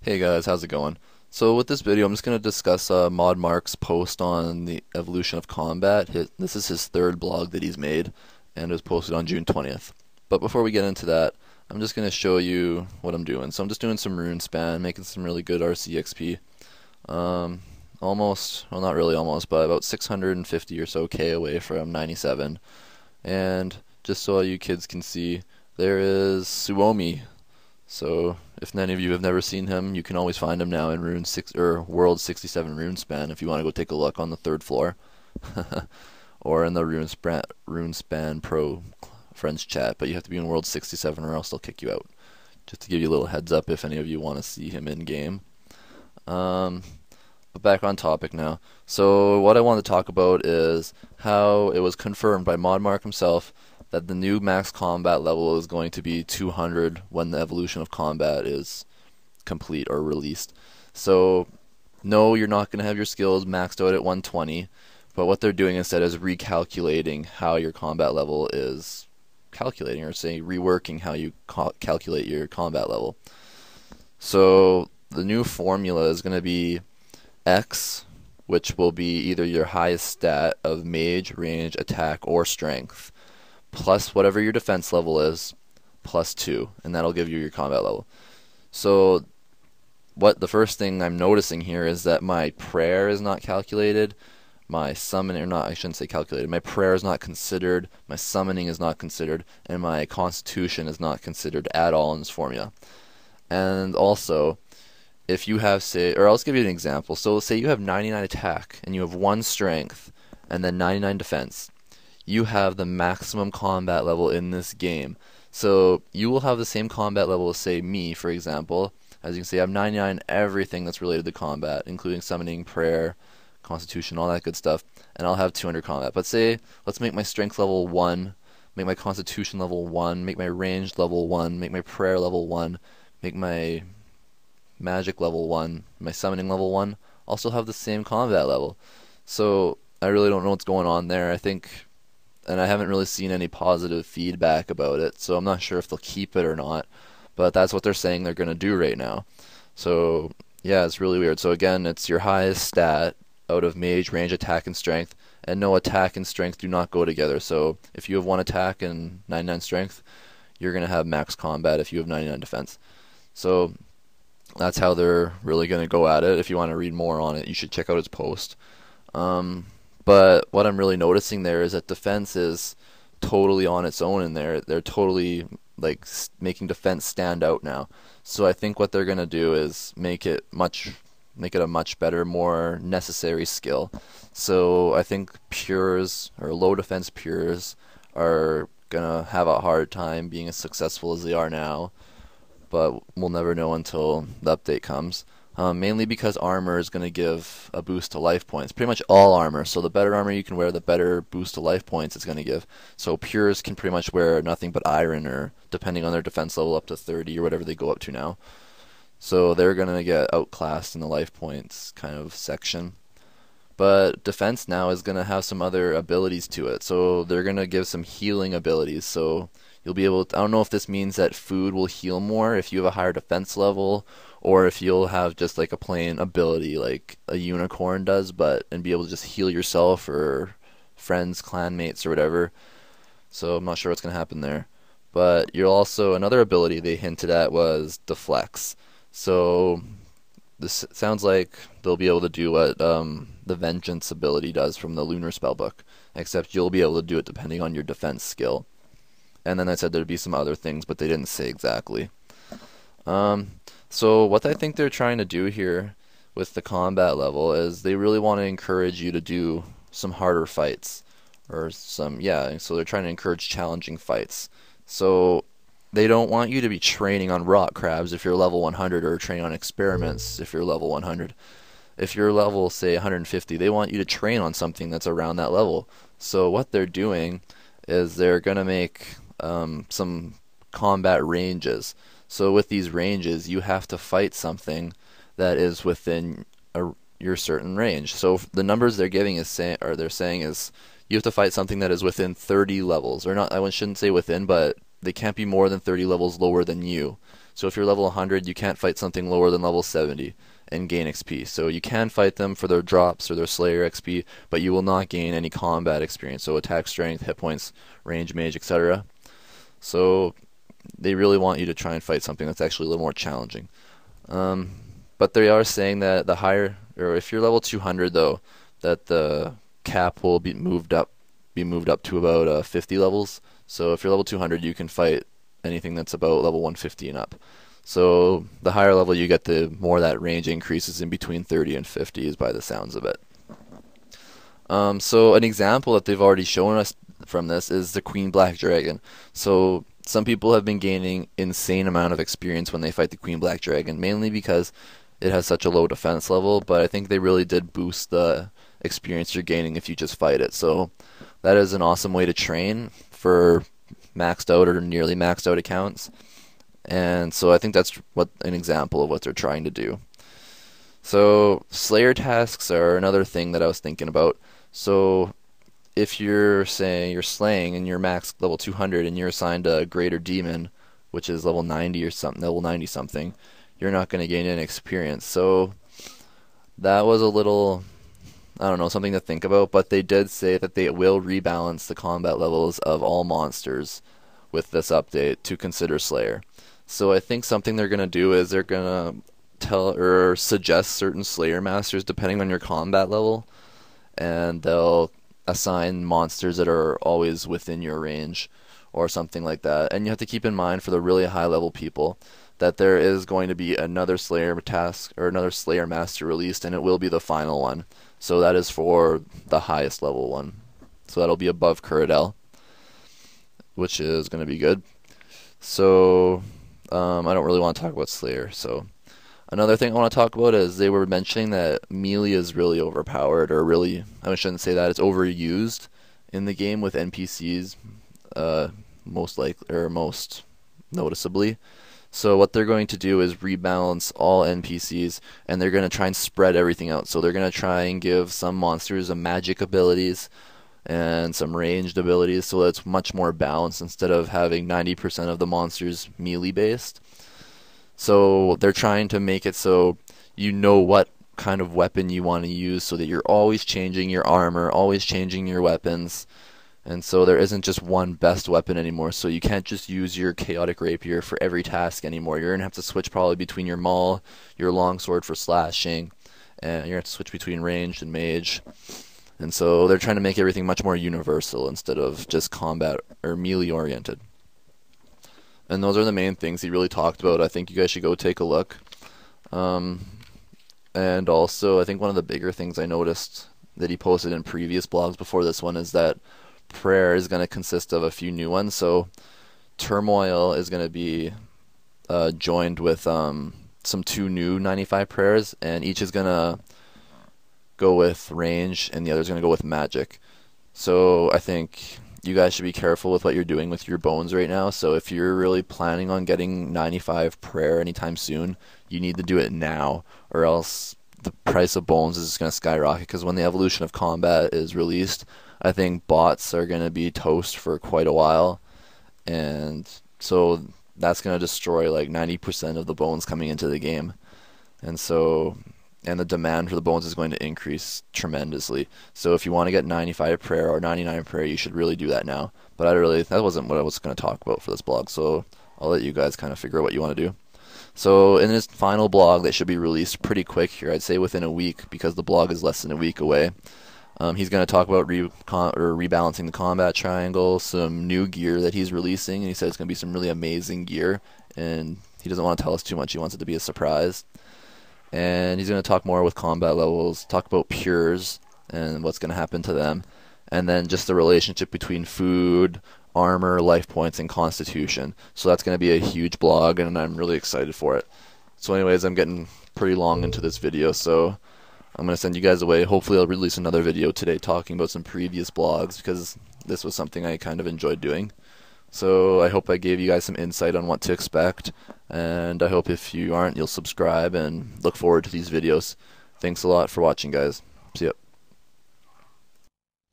Hey guys, how's it going? So with this video, I'm just going to discuss Mod Mark's post on the evolution of combat. This is his third blog that he's made, and it was posted on June 20th. But before we get into that, I'm just going to show you what I'm doing. So I'm just doing some RuneSpan, making some really good RCXP. Almost, well not really almost, but about 650 or so K away from 97. And just so all you kids can see, there is Suomi. So if any of you have never seen him, you can always find him now in Rune 6 or World 67 RuneSpan if you want to go take a look on the third floor, or in the RuneSpan Pro friends chat. But you have to be in World 67 or else they'll kick you out. Just to give you a little heads up if any of you want to see him in game. But back on topic now. So what I want to talk about is how it was confirmed by ModMark himself that the new max combat level is going to be 200 when the evolution of combat is complete or released. So no, you're not going to have your skills maxed out at 120, but what they're doing instead is recalculating how your combat level is calculating, or say reworking how you calculate your combat level. So the new formula is going to be X, which will be either your highest stat of mage, range, attack, or strength, plus whatever your defense level is, plus 2, and that'll give you your combat level. So what the first thing I'm noticing here is that my prayer is not calculated, my summoning, or not, I shouldn't say calculated, my prayer is not considered, my summoning is not considered, and my constitution is not considered at all in this formula. And also, if you have, say, or I'll just give you an example. So say you have 99 attack, and you have 1 strength, and then 99 defense. You have the maximum combat level in this game. So you will have the same combat level as, say, me, for example. As you can see, I have 99 everything that's related to combat, including summoning, prayer, constitution, all that good stuff. And I'll have 200 combat. But say, let's make my strength level 1, make my constitution level 1, make my range level 1, make my prayer level 1, make my magic level 1, my summoning level 1, also have the same combat level. So I really don't know what's going on there. I think, and I haven't really seen any positive feedback about it, so I'm not sure if they'll keep it or not, but that's what they're saying they're going to do right now. So yeah, it's really weird. So again, it's your highest stat out of mage, range, attack, and strength, and no attack and strength do not go together. So if you have 1 attack and 99 strength, you're going to have max combat if you have 99 defense. So that's how they're really going to go at it. If you want to read more on it, you should check out his post. But what I'm really noticing there is that defense is totally on its own in there. They're totally like making defense stand out now. So I think what they're going to do is make it a much better, more necessary skill. So I think pures, or low defense pures, are going to have a hard time being as successful as they are now. But we'll never know until the update comes. Mainly because armor is going to give a boost to life points. Pretty much all armor. So the better armor you can wear, the better boost to life points it's going to give. So pures can pretty much wear nothing but iron, or depending on their defense level, up to 30 or whatever they go up to now. So they're going to get outclassed in the life points kind of section. But defense now is going to have some other abilities to it. So they're going to give some healing abilities. So you'll be able to, I don't know if this means that food will heal more if you have a higher defense level, or if you'll have just like a plain ability like a unicorn does, and be able to just heal yourself or friends, clanmates, or whatever. So I'm not sure what's going to happen there. But you'll also, another ability they hinted at was deflects. So this sounds like they'll be able to do what the Vengeance ability does from the Lunar Spellbook, except you'll be able to do it depending on your defense skill. And then I said there'd be some other things, but they didn't say exactly. So what I think they're trying to do here with the combat level is they really want to encourage you to do some harder fights, or some, yeah, so they're trying to encourage challenging fights. So they don't want you to be training on rock crabs if you're level 100, or training on experiments if you're level 100. If you're level, say, 150, they want you to train on something that's around that level. So what they're doing is they're going to make some combat ranges. So with these ranges, you have to fight something that is within your certain range. So the numbers they're giving is they're saying is you have to fight something that is within 30 levels, or not. I shouldn't say within, but they can't be more than 30 levels lower than you. So if you're level 100, you can't fight something lower than level 70 and gain XP. So you can fight them for their drops or their Slayer XP, but you will not gain any combat experience, so attack strength, hit points, range, mage, etc. So they really want you to try and fight something that's actually a little more challenging. But they are saying that the higher, or if you're level 200 though, that the cap will be moved up to about 50 levels. So if you're level 200, you can fight anything that's about level 150 and up. So the higher level you get, the more that range increases in between 30 and 50 is by the sounds of it. So an example that they've already shown us from this is the Queen Black Dragon. So some people have been gaining insane amount of experience when they fight the Queen Black Dragon, mainly because it has such a low defense level, but I think they really did boost the experience you're gaining if you just fight it. So that is an awesome way to train for maxed out or nearly maxed out accounts. And so I think that's an example of what they're trying to do. So Slayer tasks are another thing that I was thinking about. So if you're saying you're slaying and you're max level 200 and you're assigned a greater demon, which is level 90 or something, level 90 something, you're not going to gain any experience. So that was a little, I don't know, something to think about, but they did say that they will rebalance the combat levels of all monsters with this update to consider Slayer. So I think something they're going to do is they're going to tell or suggest certain Slayer masters depending on your combat level, and they'll assign monsters that are always within your range or something like that. And you have to keep in mind for the really high level people that there is going to be another Slayer task or another Slayer master released, and it will be the final one. So that is for the highest level one. So that'll be above Kuradel, which is going to be good. So I don't really want to talk about Slayer. So another thing I want to talk about is they were mentioning that melee is really overpowered, or really, I shouldn't say that, it's overused in the game with NPCs, most noticeably. So what they're going to do is rebalance all NPCs, and they're going to try and spread everything out. So they're going to try and give some monsters some magic abilities and some ranged abilities, so that it's much more balanced instead of having 90% of the monsters melee based. So they're trying to make it so you know what kind of weapon you want to use, so that you're always changing your armor, always changing your weapons. And so there isn't just one best weapon anymore, so you can't just use your chaotic rapier for every task anymore. You're going to have to switch probably between your maul, your longsword for slashing, and you're going to have to switch between ranged and mage. And so they're trying to make everything much more universal instead of just combat or melee oriented. And those are the main things he really talked about. I think you guys should go take a look. And also, I think one of the bigger things I noticed that he posted in previous blogs before this one is that prayer is going to consist of a few new ones. So Turmoil is going to be joined with some 2 new 95 prayers, and each is going to go with range and the other is going to go with magic. So I think you guys should be careful with what you're doing with your bones right now. So if you're really planning on getting 95 prayer anytime soon, you need to do it now, or else the price of bones is just going to skyrocket, because when the evolution of combat is released, I think bots are going to be toast for quite a while, and so that's going to destroy like 90% of the bones coming into the game. And so, and the demand for the bones is going to increase tremendously. So if you want to get 95 prayer or 99 prayer, you should really do that now. But that wasn't what I was going to talk about for this blog, so I'll let you guys kind of figure out what you want to do. So in this final blog that should be released pretty quick here, I'd say within a week, because the blog is less than a week away, he's going to talk about rebalancing the combat triangle, some new gear that he's releasing, and he said it's going to be some really amazing gear, and he doesn't want to tell us too much. He wants it to be a surprise. And he's going to talk more with combat levels, talk about pures and what's going to happen to them, and then just the relationship between food, armor, life points, and constitution. So that's going to be a huge blog, and I'm really excited for it. So anyways, I'm getting pretty long into this video, so I'm going to send you guys away. Hopefully I'll release another video today talking about some previous blogs, because this was something I kind of enjoyed doing. So I hope I gave you guys some insight on what to expect, and I hope if you aren't, you'll subscribe and look forward to these videos. Thanks a lot for watching, guys. See ya.